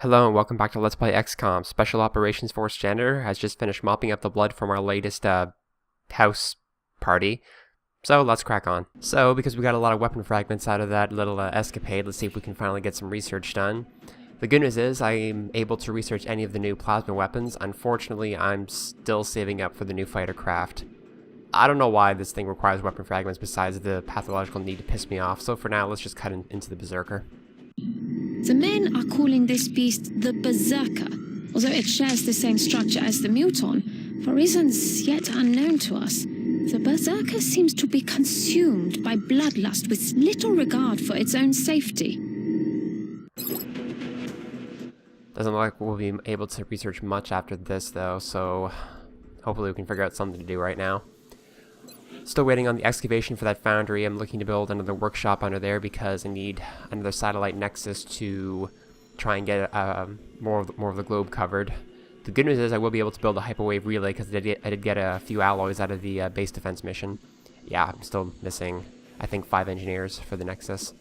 Hello and welcome back to Let's Play XCOM. Special Operations Force Janitor has just finished mopping up the blood from our latest house party. So let's crack on. So because we got a lot of weapon fragments out of that little escapade, let's see if we can finally get some research done. The good news is I'm able to research any of the new plasma weapons. Unfortunately, I'm still saving up for the new fighter craft. I don't know why this thing requires weapon fragments besides the pathological need to piss me off, so for now let's just cut into the Berserker. The men are calling this beast the Berserker, although it shares the same structure as the Muton. For reasons yet unknown to us, the Berserker seems to be consumed by bloodlust with little regard for its own safety. Doesn't look like we'll be able to research much after this though, so hopefully we can figure out something to do right now. Still waiting on the excavation for that foundry. I'm looking to build another workshop under there because I need another satellite nexus to try and get more of the globe covered. The good news is I will be able to build a hyperwave relay because I did get a few alloys out of the base defense mission. Yeah, I'm still missing, I think, 5 engineers for the nexus.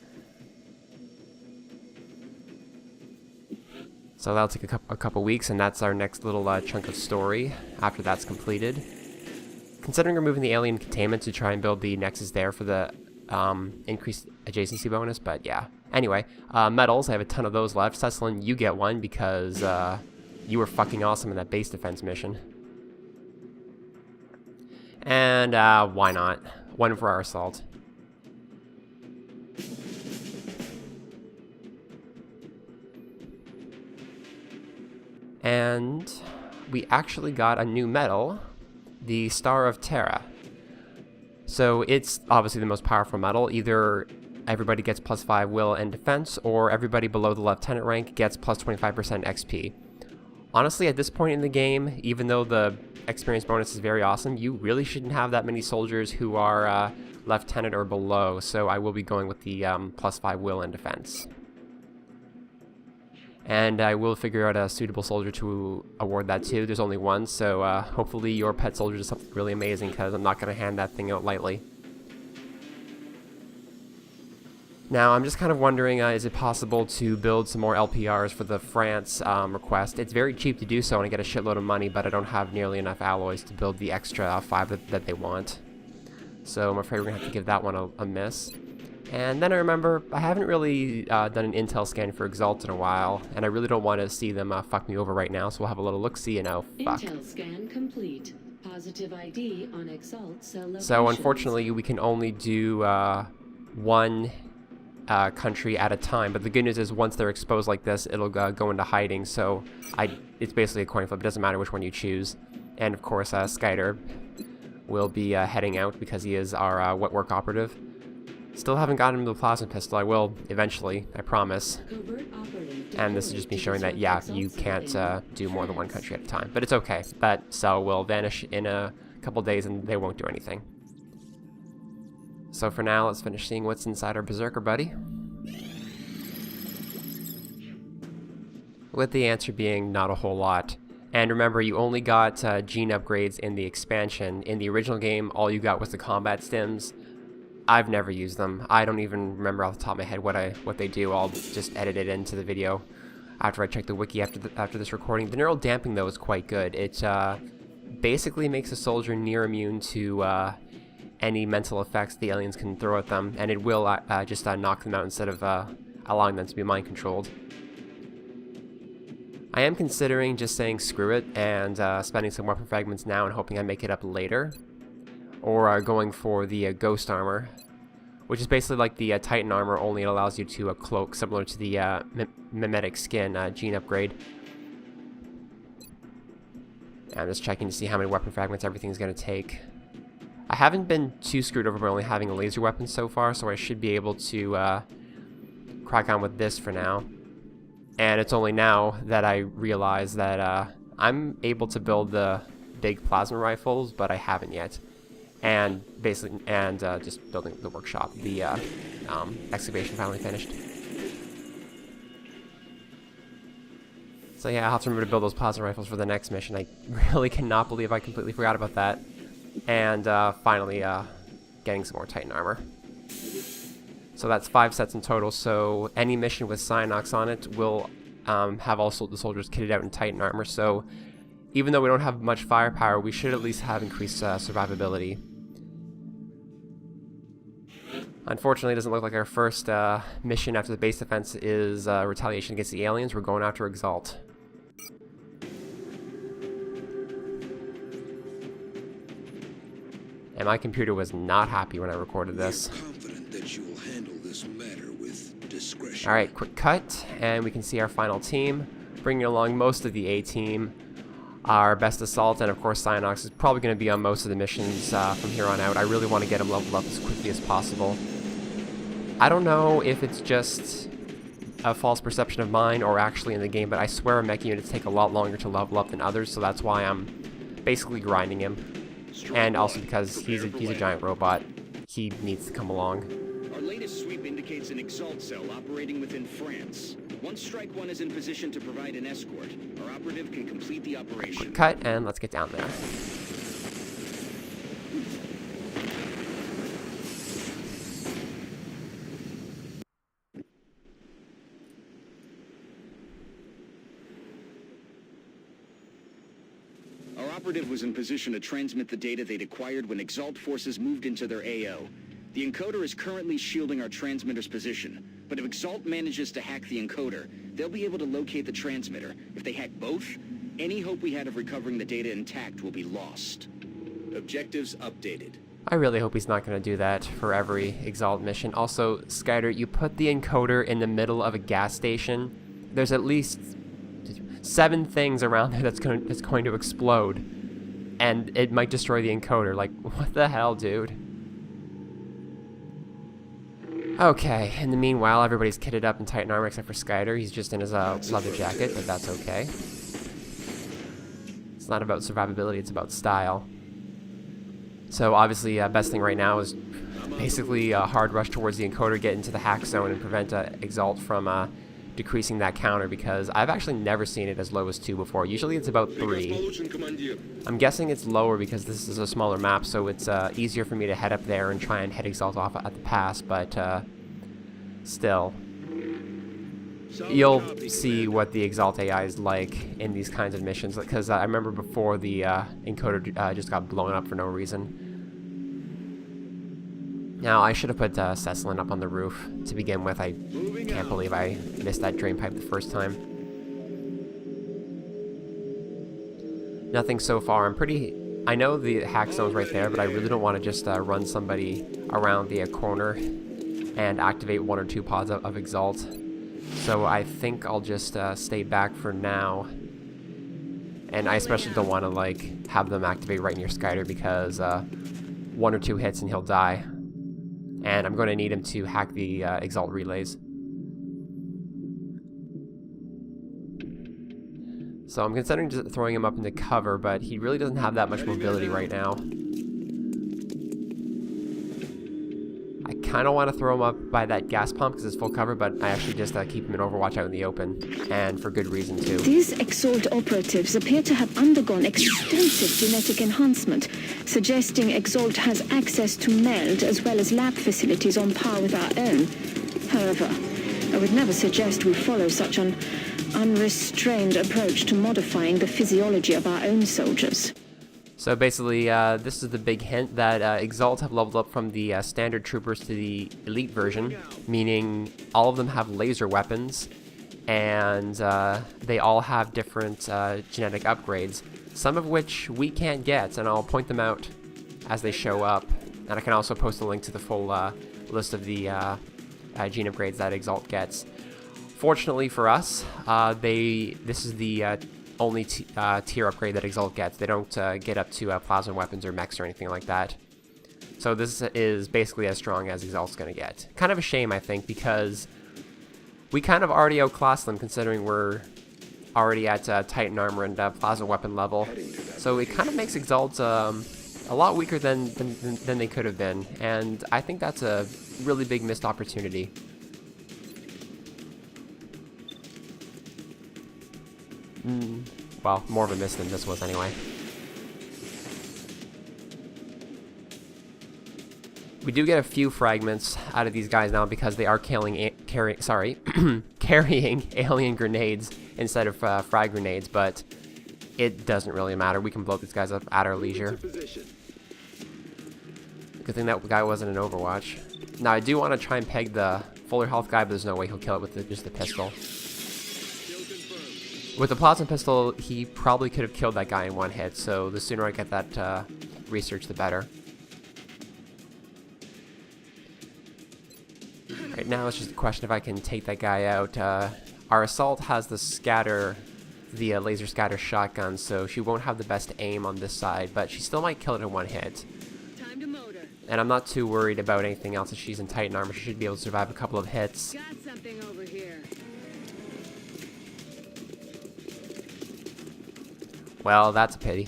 So that'll take a couple weeks, and that's our next little chunk of story after that's completed. Considering removing the alien containment to try and build the nexus there for the increased adjacency bonus, but yeah. Anyway, medals, I have a ton of those left. Cecilin, you get one because you were fucking awesome in that base defense mission. And why not? One for our assault. And we actually got a new medal. The Star of Terra. So it's obviously the most powerful medal. Either everybody gets +5 will and defense, or everybody below the lieutenant rank gets +25% XP. Honestly, at this point in the game, even though the experience bonus is very awesome, you really shouldn't have that many soldiers who are lieutenant or below, so I will be going with the +5 will and defense. And I will figure out a suitable soldier to award that to. There's only one, so hopefully your pet soldier does something really amazing, because I'm not going to hand that thing out lightly. Now, I'm just kind of wondering, is it possible to build some more LPRs for the France request? It's very cheap to do so, and I get a shitload of money, but I don't have nearly enough alloys to build the extra 5 that they want. So I'm afraid we're going to have to give that one a miss. And then I remember, I haven't really done an intel scan for Exalt in a while, and I really don't want to see them fuck me over right now, so we'll have a little look-see and fuck. Intel scan complete. Positive ID on Exalt cell locations. So unfortunately, we can only do one country at a time, but the good news is once they're exposed like this, it'll go into hiding, so it's basically a coin flip. It doesn't matter which one you choose. And of course, Skyder will be heading out because he is our wet work operative. Still haven't gotten him the plasma pistol. I will eventually, I promise. And this is just me showing that, yeah, you can't do more than one country at a time. But it's okay. That cell will vanish in a couple days and they won't do anything. So for now, let's finish seeing what's inside our Berserker buddy. With the answer being not a whole lot. And remember, you only got gene upgrades in the expansion. In the original game, all you got was the combat stims. I've never used them. I don't even remember off the top of my head what they do. I'll just edit it into the video after I check the wiki after this recording. The neural damping, though, is quite good. It basically makes a soldier near immune to any mental effects the aliens can throw at them, and it will just knock them out instead of allowing them to be mind-controlled. I am considering just saying screw it and spending some weapon fragments now and hoping I make it up later. Or going for the Ghost Armor, which is basically like the Titan Armor, only it allows you to cloak, similar to the Mimetic Skin gene upgrade. And I'm just checking to see how many weapon fragments everything's going to take. I haven't been too screwed over by only having a laser weapon so far, so I should be able to crack on with this for now. And it's only now that I realize that I'm able to build the big plasma rifles, but I haven't yet. And basically, just building the workshop. The excavation finally finished. So yeah, I'll have to remember to build those plasma rifles for the next mission. I really cannot believe I completely forgot about that. And finally, getting some more Titan armor. So that's 5 sets in total, so any mission with Cyanox on it will have also the soldiers kitted out in Titan armor, so even though we don't have much firepower, we should at least have increased survivability. Unfortunately, it doesn't look like our first mission after the base defense is retaliation against the aliens. We're going after Exalt. And my computer was not happy when I recorded this. Confident that you will handle this matter with discretion. Alright, quick cut, and we can see our final team, bringing along most of the A-team. Our best assault, and of course Cyanox, is probably going to be on most of the missions from here on out. I really want to get him leveled up as quickly as possible. I don't know if it's just a false perception of mine or actually in the game, but I swear mech units take a lot longer to level up than others, so that's why I'm basically grinding him. And also because he's a giant robot, he needs to come along. Our latest sweep indicates an Exalt cell operating within France. Once Strike One is in position to provide an escort, our operative can complete the operation. Cut, and let's get down there. Our operative was in position to transmit the data they'd acquired when Exalt forces moved into their AO. The encoder is currently shielding our transmitter's position, but if Exalt manages to hack the encoder, they'll be able to locate the transmitter. If they hack both, any hope we had of recovering the data intact will be lost. Objectives updated. I really hope he's not going to do that for every Exalt mission. Also, Skyder, you put the encoder in the middle of a gas station. There's at least 7 things around there that's going to explode, and it might destroy the encoder. Like, what the hell, dude? Okay, in the meanwhile, everybody's kitted up in Titan armor except for Skyder. He's just in his leather jacket, but that's okay. It's not about survivability, it's about style. So obviously, best thing right now is basically a hard rush towards the encoder, get into the hack zone, and prevent Exalt from decreasing that counter, because I've actually never seen it as low as 2 before. Usually it's about 3. I'm guessing it's lower because this is a smaller map, so it's easier for me to head up there and try and head Exalt off at the pass, but still. You'll see what the Exalt AI is like in these kinds of missions, because I remember before the encoder just got blown up for no reason. Now, I should have put Cecilin up on the roof to begin with. I can't believe I missed that drain pipe the first time. Nothing so far. I know the hack zone's right there, but I really don't want to just run somebody around the corner and activate 1 or 2 pods of Exalt. So I think I'll just stay back for now. And I especially don't want to, like, have them activate right near Skyder, because 1 or 2 hits and he'll die. And I'm going to need him to hack the Exalt relays. So I'm considering just throwing him up into cover, but he really doesn't have that much mobility right now. I kind of want to throw him up by that gas pump because it's full cover, but I actually just keep him in Overwatch out in the open, and for good reason too. These Exalt operatives appear to have undergone extensive genetic enhancement, suggesting Exalt has access to meld as well as lab facilities on par with our own. However, I would never suggest we follow such an unrestrained approach to modifying the physiology of our own soldiers. So basically, this is the big hint that Exalt have leveled up from the standard troopers to the elite version, meaning all of them have laser weapons, and they all have different genetic upgrades, some of which we can't get, and I'll point them out as they show up. And I can also post a link to the full list of the gene upgrades that Exalt gets. Fortunately for us, this is the only tier upgrade that Exalt gets. They don't get up to plasma weapons or mechs or anything like that. So this is basically as strong as Exalt's going to get. Kind of a shame, I think, because we kind of already outclassed them, considering we're already at Titan armor and plasma weapon level. So it kind of makes Exalt a lot weaker than they could have been, and I think that's a really big missed opportunity. Well, more of a miss than this was anyway. We do get a few fragments out of these guys now because they are killing carrying alien grenades instead of frag grenades, but it doesn't really matter. We can blow these guys up at our leisure. Good thing that guy wasn't in Overwatch. Now I do want to try and peg the fuller health guy, but there's no way he'll kill it with just the pistol. With the plasma pistol, he probably could have killed that guy in one hit, so the sooner I get that research, the better. Right now, it's just a question if I can take that guy out. Our assault has the laser scatter shotgun, so she won't have the best aim on this side, but she still might kill it in one hit. Time to motor. And I'm not too worried about anything else. If she's in Titan armor, she should be able to survive a couple of hits. Got something over here. Well, that's a pity.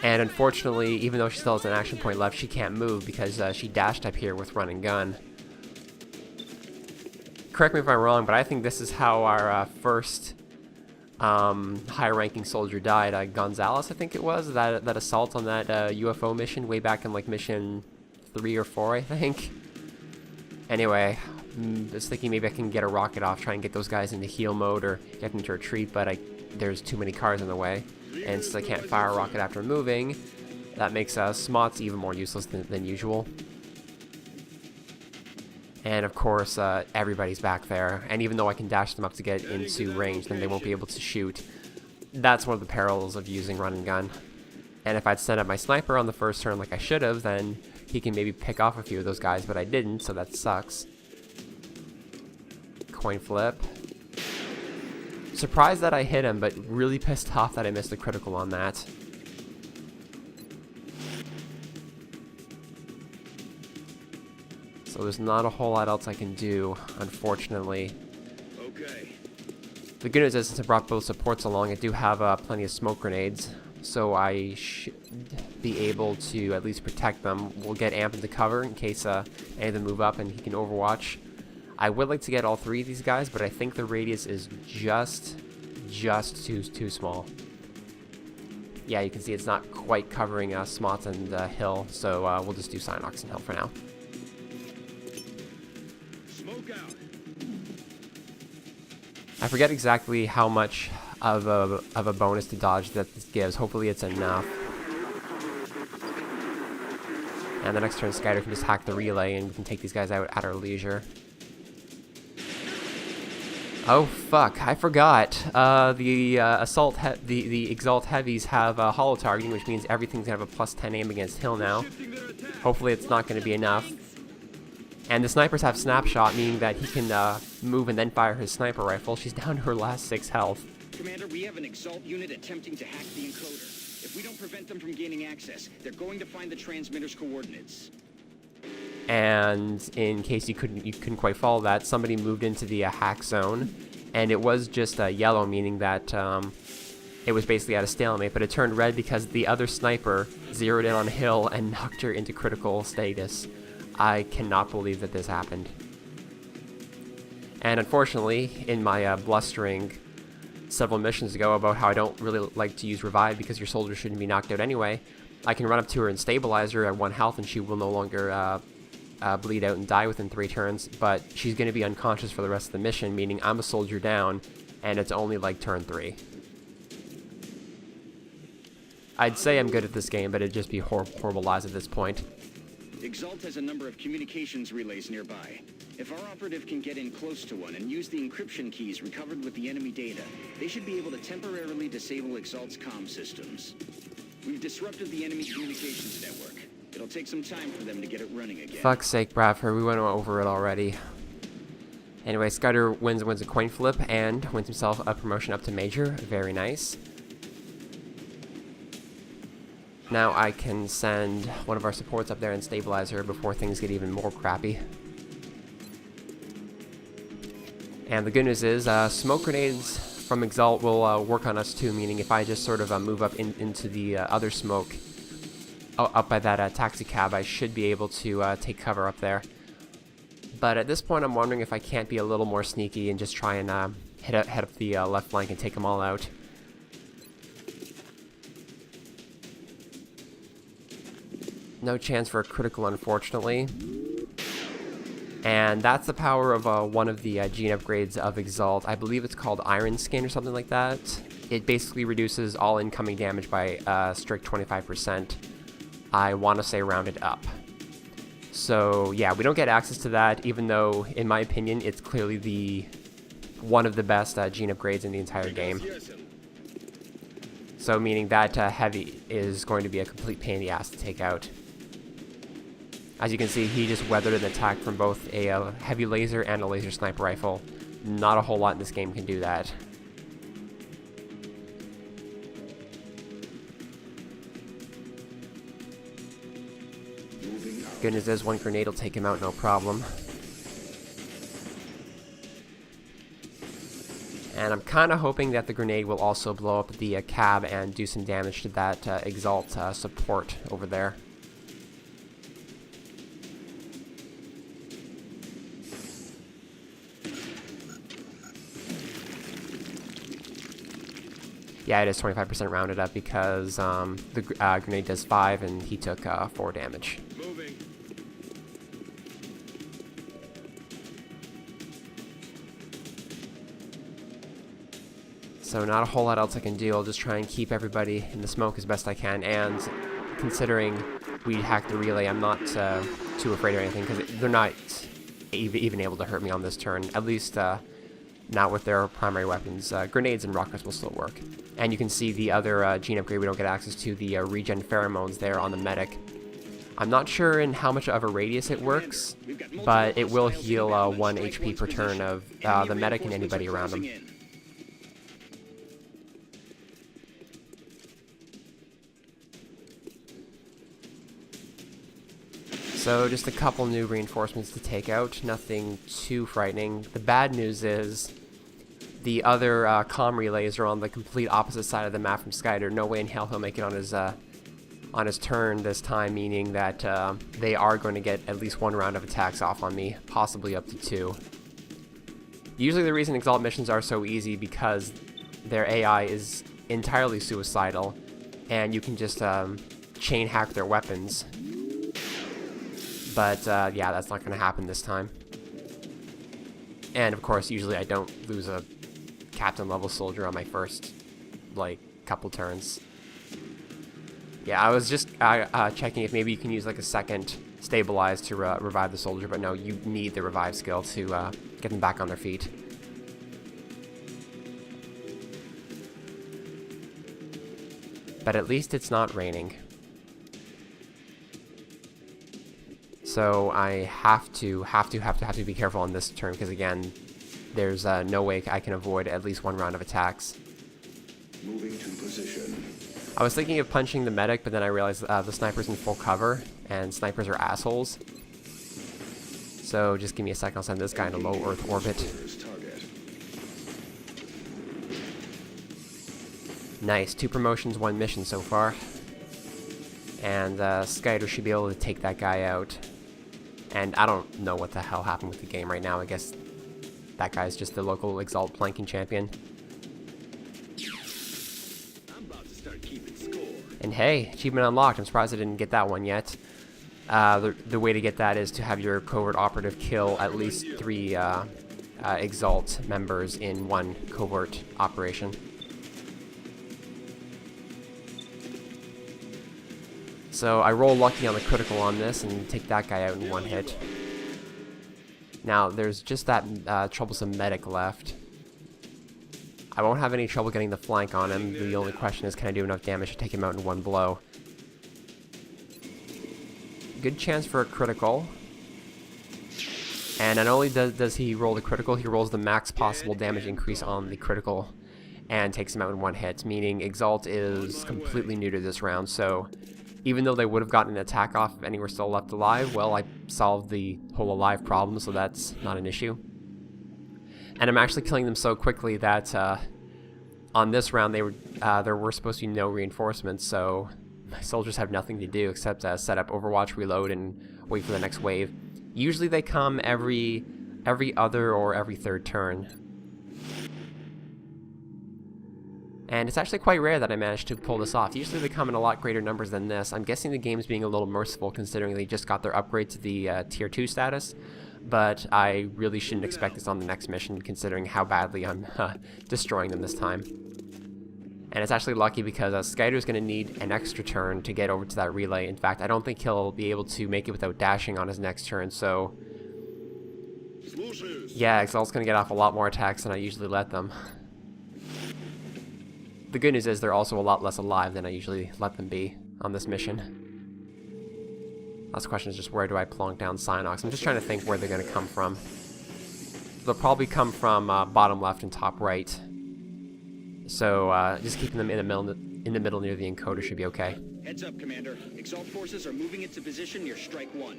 And unfortunately, even though she still has an action point left, she can't move because she dashed up here with run and gun. Correct me if I'm wrong, but I think this is how our first high-ranking soldier died. Gonzalez, I think it was, that assault on that UFO mission way back in like mission 3 or 4, I think. Anyway, I was thinking maybe I can get a rocket off, try and get those guys into heal mode or get them to retreat, but there's too many cars in the way. And since I can't fire a rocket after moving, that makes SMOTs even more useless than usual. And of course, everybody's back there. And even though I can dash them up to get into range, then they won't be able to shoot. That's one of the perils of using run and gun. And if I'd set up my sniper on the first turn like I should have, then he can maybe pick off a few of those guys, but I didn't, so that sucks. Coin flip. Surprised that I hit him, but really pissed off that I missed a critical on that. So there's not a whole lot else I can do, unfortunately. Okay. The good news is, since I brought both supports along, I do have plenty of smoke grenades, so I should be able to at least protect them. We'll get Amp into cover in case any of them move up and he can overwatch. I would like to get all three of these guys, but I think the radius is just too small. Yeah, you can see it's not quite covering Smots and Hill, so we'll just do Synox and Hill for now. Smoke out. I forget exactly how much of a bonus to dodge that this gives. Hopefully it's enough. And the next turn, Skyder can just hack the relay and we can take these guys out at our leisure. Oh fuck! I forgot. The Exalt Heavies have hollow targeting, which means everything's gonna have a +10 aim against Hill now. Hopefully, it's not gonna be enough. And the snipers have snapshot, meaning that he can move and then fire his sniper rifle. She's down to her last 6 health. Commander, we have an Exalt unit attempting to hack the encoder. If we don't prevent them from gaining access, they're going to find the transmitter's coordinates. And in case you couldn't quite follow that, somebody moved into the hack zone, and it was just yellow, meaning that it was basically at a stalemate, but it turned red because the other sniper zeroed in on Hill and knocked her into critical status. I cannot believe that this happened. And unfortunately, in my blustering several missions ago about how I don't really like to use revive because your soldier shouldn't be knocked out anyway, I can run up to her and stabilize her at 1 health and she will no longer bleed out and die within 3 turns, but she's going to be unconscious for the rest of the mission, meaning I'm a soldier down, and it's only like turn 3. I'd say I'm good at this game, but it'd just be horrible lies at this point. Exalt has a number of communications relays nearby. If our operative can get in close to one and use the encryption keys recovered with the enemy data, they should be able to temporarily disable Exalt's comm systems. We've disrupted the enemy communications network. It'll take some time for them to get it running again. Fuck's sake, Bradford, we went over it already. Anyway, Scudder wins a coin flip and wins himself a promotion up to Major. Very nice. Now I can send one of our supports up there and stabilize her before things get even more crappy. And the good news is, smoke grenades from Exalt will work on us too, meaning if I just sort of move up into the other smoke, up by that taxi cab, I should be able to take cover up there. But at this point, I'm wondering if I can't be a little more sneaky and just try and head up the left flank and take them all out. No chance for a critical, unfortunately. And that's the power of one of the gene upgrades of Exalt. I believe it's called Iron Skin or something like that. It basically reduces all incoming damage by a strict 25%. I want to say rounded up. So yeah, we don't get access to that, even though, in my opinion, it's clearly one of the best gene upgrades in the entire game. So meaning that Heavy is going to be a complete pain in the ass to take out. As you can see, he just weathered an attack from both a heavy laser and a laser sniper rifle. Not a whole lot in this game can do that. Goodness is, one grenade will take him out, no problem. And I'm kind of hoping that the grenade will also blow up the cab and do some damage to that Exalt support over there. Yeah, it is 25% rounded up because the grenade does 5 and he took 4 damage. Moving. So not a whole lot else I can do. I'll just try and keep everybody in the smoke as best I can. And considering we hacked the relay, I'm not too afraid or anything because they're not even able to hurt me on this turn. At least not with their primary weapons. Grenades and rockets will still work. And you can see the other gene upgrade we don't get access to, the regen pheromones there on the medic. I'm not sure in how much of a radius it works, but it will heal 1 HP per turn of the medic and anybody around him. So just a couple new reinforcements to take out, nothing too frightening. The bad news is the other comm relays are on the complete opposite side of the map from Skyder. No way in hell he'll make it on his turn this time, meaning that they are going to get at least 1 round of attacks off on me, possibly up to 2. Usually the reason Exalt missions are so easy because their AI is entirely suicidal, and you can just chain hack their weapons. But yeah, that's not going to happen this time. And of course, usually I don't lose a captain level soldier on my first, like, couple turns. Yeah, I was just checking if maybe you can use like a second stabilize to revive the soldier, but no, you need the revive skill to get them back on their feet. But at least it's not raining. So I have to be careful on this turn because again, there's no way I can avoid at least 1 round of attacks. Moving to position. I was thinking of punching the medic, but then I realized the sniper's in full cover, and snipers are assholes. So just give me a second, I'll send this guy into low Earth orbit. Nice, 2 promotions, 1 mission so far. And Skyder should be able to take that guy out. And I don't know what the hell happened with the game right now. I guess that guy's just the local Exalt planking champion. And hey, achievement unlocked. I'm surprised I didn't get that one yet. The way to get that is to have your covert operative kill at least 3 Exalt members in 1 covert operation. So I roll lucky on the critical on this and take that guy out in 1 hit. Now there's just that troublesome medic left. I won't have any trouble getting the flank on him. The only question is, can I do enough damage to take him out in 1 blow? Good chance for a critical. And not only does he roll the critical, he rolls the max possible damage increase on the critical and takes him out in 1 hit, meaning Exalt is completely new to this round, so even though they would have gotten an attack off if any were still left alive, well, I solved the whole alive problem, so that's not an issue. And I'm actually killing them so quickly that on this round there were supposed to be no reinforcements, so my soldiers have nothing to do except set up Overwatch, reload, and wait for the next wave. Usually they come every other or every 3rd turn. And it's actually quite rare that I managed to pull this off. Usually they come in a lot greater numbers than this. I'm guessing the game's being a little merciful considering they just got their upgrade to the Tier 2 status. but I really shouldn't expect this on the next mission, considering how badly I'm destroying them this time. And it's actually lucky because Skyder's going to need an extra turn to get over to that relay. In fact, I don't think he'll be able to make it without dashing on his next turn, so... yeah, Exalt's going to get off a lot more attacks than I usually let them. The good news is they're also a lot less alive than I usually let them be on this mission. Last question is just where do I plonk down Cynox? I'm just trying to think where they're going to come from. They'll probably come from bottom left and top right. So just keeping them in the middle near the encoder should be okay. Heads up, Commander. Exalt forces are moving into position near Strike 1.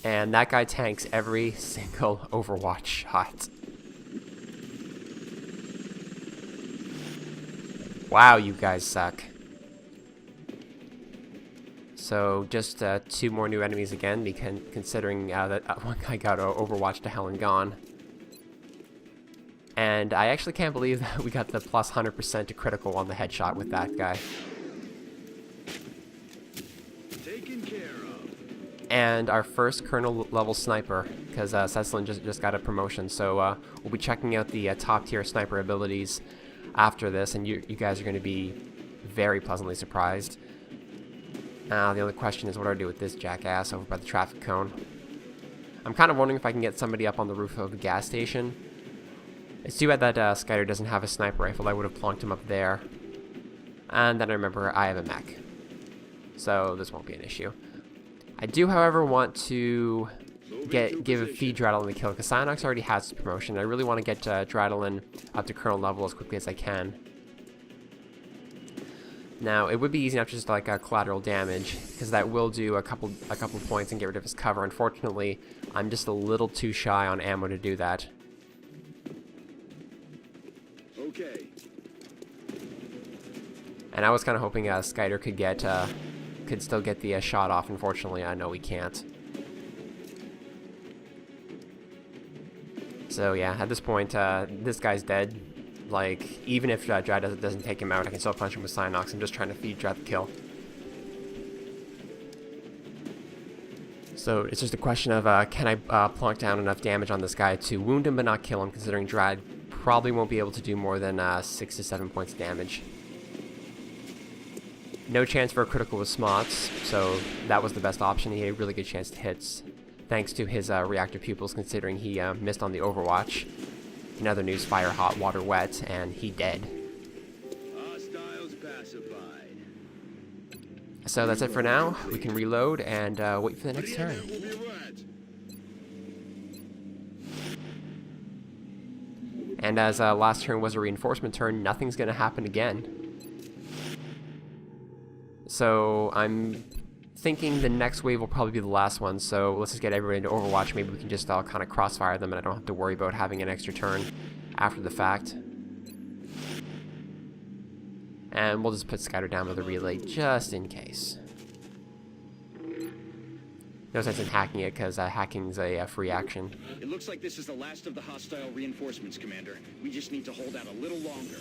And that guy tanks every single Overwatch shot. Wow, you guys suck. So just 2 more new enemies again, considering that one guy got Overwatch to hell and gone. And I actually can't believe that we got the plus 100% to critical on the headshot with that guy. Taken care of. And our first Colonel level sniper, because Cecilin just got a promotion, so we'll be checking out the top tier sniper abilities after this, and you guys are going to be very pleasantly surprised. The only question is what do I do with this jackass over by the traffic cone? I'm kind of wondering if I can get somebody up on the roof of the gas station. It's too bad that Skyder doesn't have a sniper rifle. I would have plonked him up there. And then I remember I have a mech, so this won't be an issue. I do, however, want to give a feed Dradlin the kill, because Cynox already has his promotion. I really want to get Dradlin up to Colonel level as quickly as I can. Now, it would be easy enough to just like collateral damage, because that will do a couple points and get rid of his cover. Unfortunately, I'm just a little too shy on ammo to do that. Okay. And I was kind of hoping Skyder could still get the shot off. Unfortunately, I know he can't. So yeah, at this point, this guy's dead. Like, even if Drad doesn't take him out, I can still punch him with Cynox. I'm just trying to feed Drad the kill. So it's just a question of can I plonk down enough damage on this guy to wound him but not kill him, considering Drad probably won't be able to do more than 6 to 7 points of damage. No chance for a critical with Smots, so that was the best option. He had a really good chance to hit, thanks to his reactor pupils, considering he missed on the Overwatch. In other news, fire hot, water wet, and he dead. Hostiles pacified. So that's it for now. We can reload and wait for the next turn. Will be right. And as last turn was a reinforcement turn, nothing's going to happen again. So I'm thinking the next wave will probably be the last one, so let's just get everybody into Overwatch. Maybe we can just all kind of crossfire them and I don't have to worry about having an extra turn after the fact. And we'll just put Skyder down with a relay just in case. No sense in hacking it, because hacking's a free action. It looks like this is the last of the hostile reinforcements, Commander. We just need to hold out a little longer.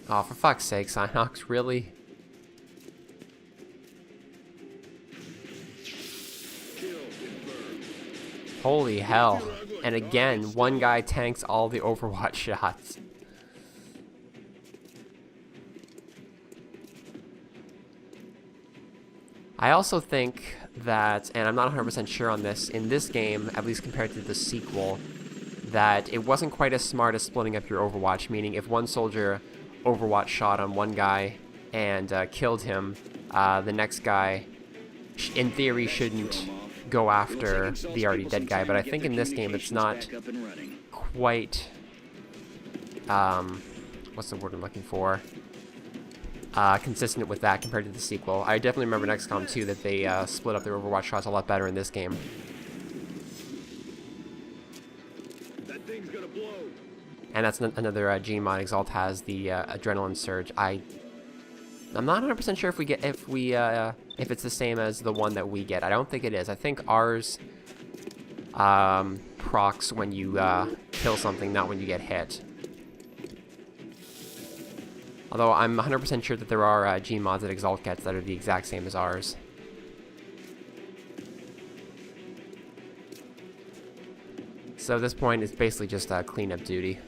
Oh, for fuck's sake, Cynox, really? Holy hell. And again, one guy tanks all the Overwatch shots. I also think that, and I'm not 100% sure on this, in this game, at least compared to the sequel, that it wasn't quite as smart as splitting up your Overwatch, meaning if one soldier Overwatch shot on one guy and killed him, the next guy, in theory, shouldn't go after the already dead guy. But I think in this game it's not quite, what's the word I'm looking for, consistent with that compared to the sequel. I definitely remember in XCOM 2 that they split up their Overwatch shots a lot better in this game. That thing's gonna blow. And that's another gene mod Exalt has, the adrenaline surge. I'm not 100% sure if it's the same as the one that we get. I don't think it is. I think ours procs when you kill something, not when you get hit. Although I'm 100% sure that there are G mods that Exalt gets that are the exact same as ours. So at this point, it's basically just cleanup duty.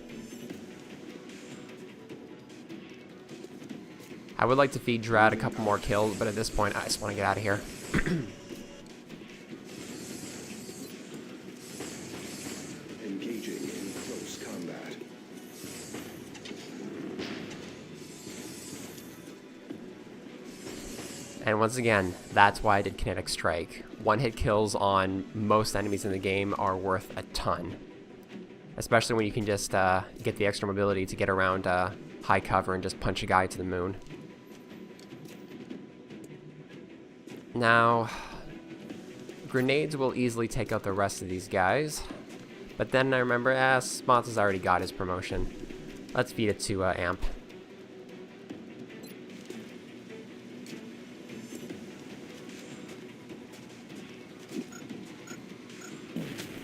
I would like to feed Drad a couple more kills, but at this point, I just want to get out of here. Engaging in close combat. And once again, that's why I did Kinetic Strike. One-hit kills on most enemies in the game are worth a ton. Especially when you can just get the extra mobility to get around high cover and just punch a guy to the moon. Now, grenades will easily take out the rest of these guys. But then I remember, Smots has already got his promotion. Let's feed it to Amp.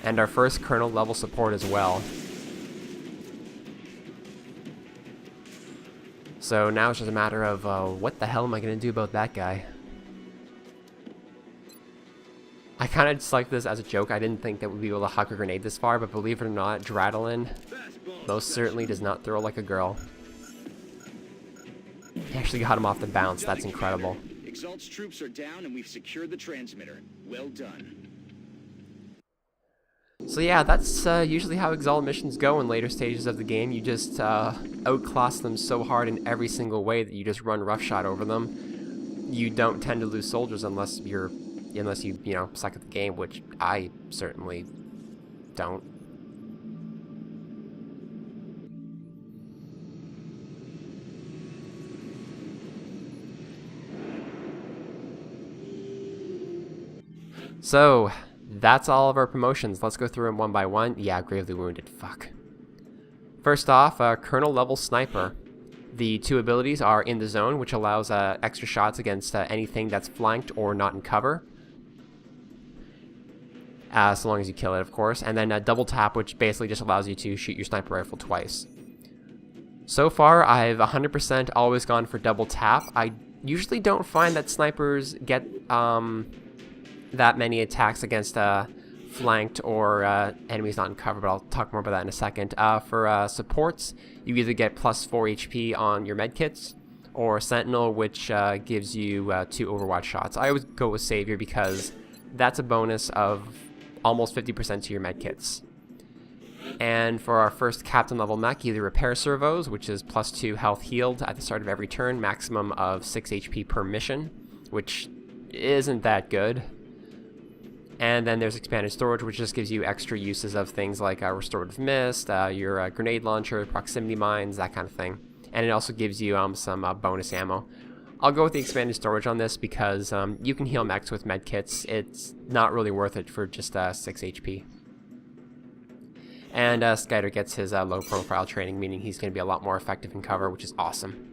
And our first Colonel level support as well. So now it's just a matter of what the hell am I going to do about that guy? I kind of just like this as a joke. I didn't think that we'd be able to huck a grenade this far, but believe it or not, Dradalin most certainly does not throw like a girl. He actually got him off the bounce. That's incredible. Exalt's troops are down and we've secured the transmitter. Well done. So yeah, that's usually how Exalt missions go in later stages of the game. You just outclass them so hard in every single way that you just run roughshod over them. You don't tend to lose soldiers unless you suck at the game, which I certainly don't. So, that's all of our promotions. Let's go through them one by one. Yeah, gravely wounded. Fuck. First off, Colonel level Sniper. The two abilities are In the Zone, which allows extra shots against anything that's flanked or not in cover. So long as you kill it, of course. And then Double Tap, which basically just allows you to shoot your sniper rifle twice. So far, I've 100% always gone for Double Tap. I usually don't find that snipers get that many attacks against flanked or enemies not in cover, but I'll talk more about that in a second. For supports, you either get plus 4 HP on your medkits, or Sentinel, which gives you 2 Overwatch shots. I always go with Savior because that's a bonus of almost 50% to your medkits. And for our first Captain level mech, either Repair Servos, which is plus 2 health healed at the start of every turn, maximum of 6 HP per mission, which isn't that good. And then there's Expanded Storage, which just gives you extra uses of things like Restorative Mist, your Grenade Launcher, Proximity Mines, that kind of thing. And it also gives you some bonus ammo. I'll go with the Expanded Storage on this because you can heal mechs with medkits. It's not really worth it for just 6 HP. And Skyder gets his low profile training, meaning he's going to be a lot more effective in cover, which is awesome.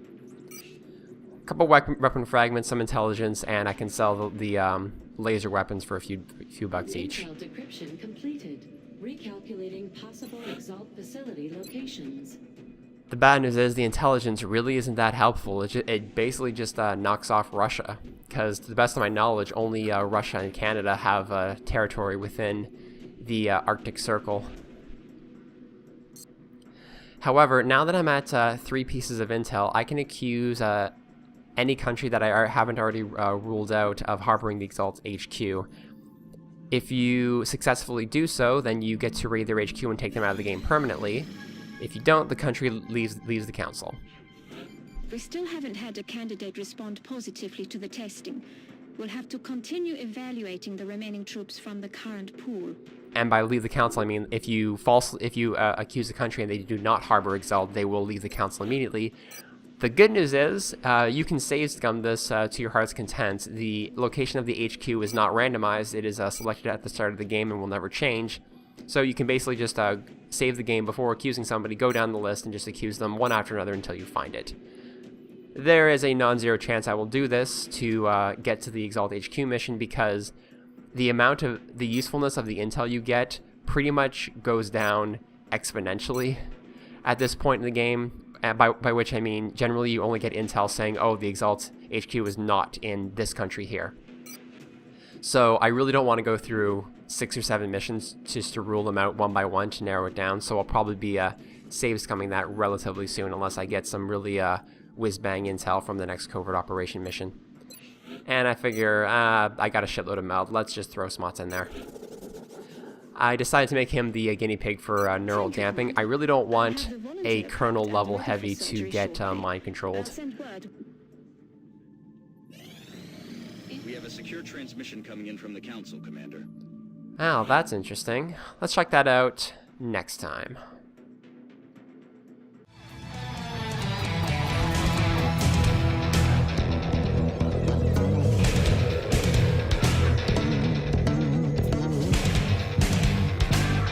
A couple weapon fragments, some intelligence, and I can sell the laser weapons for a few bucks each. Intel decryption completed. Recalculating possible Exalt facility locations. The bad news is the intelligence really isn't that helpful. It basically just knocks off Russia, because to the best of my knowledge, only Russia and Canada have territory within the Arctic Circle. However, now that I'm at 3 pieces of intel, I can accuse any country that I haven't already ruled out of harboring the Exalt HQ. If you successfully do so, then you get to raid their HQ and take them out of the game permanently. If you don't, the country leaves the council. We still haven't had a candidate respond positively to the testing. We'll have to continue evaluating the remaining troops from the current pool. And by leave the council, I mean if you accuse the country and they do not harbor Exalt, they will leave the council immediately. The good news is, you can save scum this to your heart's content. The location of the HQ is not randomized. It is selected at the start of the game and will never change. So you can basically just save the game before accusing somebody, go down the list, and just accuse them one after another until you find it. There is a non-zero chance I will do this to get to the Exalt HQ mission because the usefulness of the intel you get pretty much goes down exponentially at this point in the game. by which I mean generally you only get intel saying, oh, the Exalt HQ is not in this country here. So I really don't want to go through 6 or 7 missions just to rule them out one by one to narrow it down. So I'll probably be save scumming that relatively soon unless I get some really whiz-bang intel from the next covert operation mission. And I figure I got a shitload of meld. Let's just throw Smots in there. I decided to make him the guinea pig for neural damping. I really don't want a kernel level heavy to get mind controlled. We have a secure transmission coming in from the Council, Commander. Oh, that's interesting. Let's check that out next time.